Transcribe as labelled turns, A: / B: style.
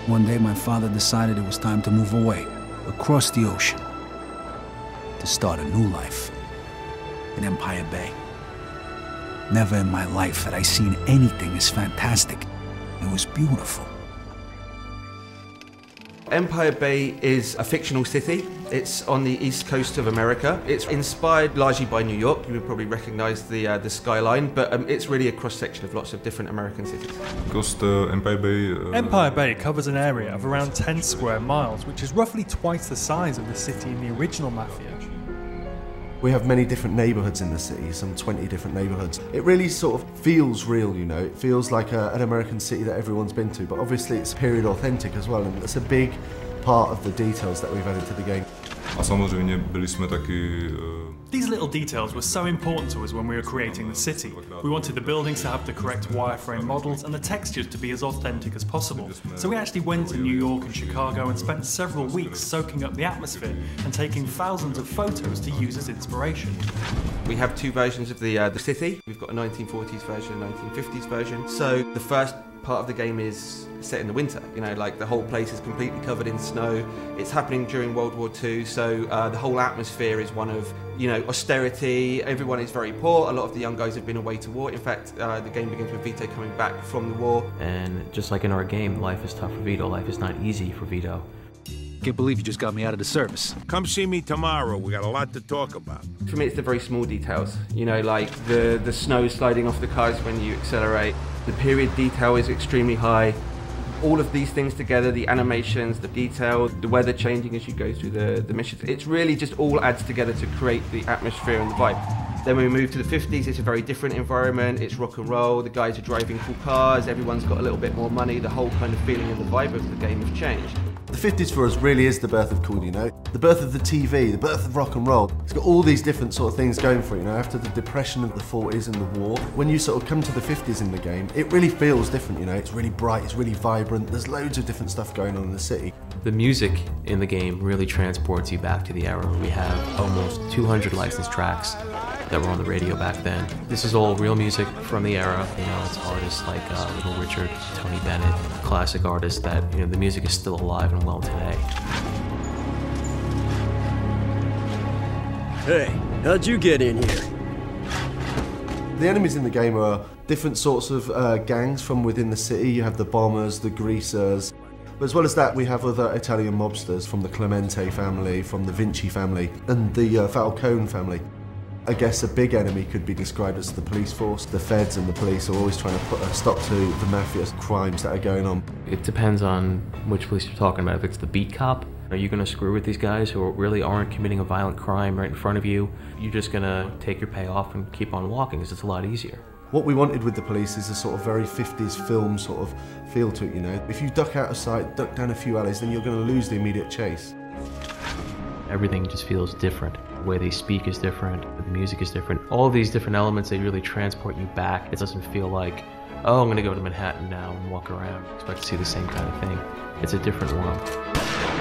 A: One day my father decided it was time to move away, across the ocean, to start a new life in Empire Bay. Never in my life had I seen anything as fantastic. It was beautiful.
B: Empire Bay is a fictional city. It's on the east coast of America. It's inspired largely by New York. You would probably recognize the skyline, but it's really a cross-section of lots of different American cities.
C: Empire Bay...
D: Empire Bay covers an area of around 10 square miles, which is roughly twice the size of the city in the original Mafia.
E: We have many different neighbourhoods in the city, some 20 different neighbourhoods. It really sort of feels real, you know. It feels like an American city that everyone's been to, but obviously it's period authentic as well, and that's a big part of the details that we've added to the game.
D: These little details were so important to us when we were creating the city. We wanted the buildings to have the correct wireframe models and the textures to be as authentic as possible. So we actually went to New York and Chicago and spent several weeks soaking up the atmosphere and taking thousands of photos to use as inspiration.
B: We have two versions of the city. We've got a 1940s version, a 1950s version. So the first part of the game is set in the winter, you know, like the whole place is completely covered in snow. It's happening during World War II, so the whole atmosphere is one of, you know, austerity. Everyone is very poor. A lot of the young guys have been away to war. In fact, the game begins with Vito coming back from the war.
F: And just like in our game, life is tough for Vito. Life is not easy for Vito.
A: Can't believe you just got me out of the service.
G: Come see me tomorrow. We got a lot to talk about.
B: For me, it's the very small details. You know, like the snow sliding off the cars when you accelerate. The period detail is extremely high. All of these things together, the animations, the detail, the weather changing as you go through the missions, it's really just all adds together to create the atmosphere and the vibe. Then when we move to the 50s, it's a very different environment. It's rock and roll, the guys are driving cool cars, everyone's got a little bit more money, the whole kind of feeling and the vibe of the game have changed.
E: The 50s for us really is the birth of cool, you know? The birth of the TV, the birth of rock and roll. It's got all these different sort of things going for it, you know? After the depression of the 40s and the war, when you sort of come to the 50s in the game, it really feels different, you know? It's really bright, it's really vibrant, there's loads of different stuff going on in the city.
F: The music in the game really transports you back to the era. We have almost 200 licensed tracks that were on the radio back then. This is all real music from the era. You know, it's artists like Little Richard, Tony Bennett, classic artists that, you know, the music is still alive and well today.
H: Hey, how'd you get in here?
E: The enemies in the game are different sorts of gangs from within the city. You have the bombers, the greasers. But as well as that, we have other Italian mobsters from the Clemente family, from the Vinci family, and the Falcone family. I guess a big enemy could be described as the police force. The feds and the police are always trying to put a stop to the Mafia's crimes that are going on.
F: It depends on which police you're talking about. If it's the beat cop, are you going to screw with these guys who really aren't committing a violent crime right in front of you? You're just going to take your payoff and keep on walking because it's a lot easier.
E: What we wanted with the police is a sort of very 50s film sort of feel to it, you know. If you duck out of sight, duck down a few alleys, then you're going to lose the immediate chase.
F: Everything just feels different. The way they speak is different, the music is different. All of these different elements, they really transport you back. It doesn't feel like, oh, I'm gonna go to Manhattan now and walk around. Expect to see the same kind of thing. It's a different world.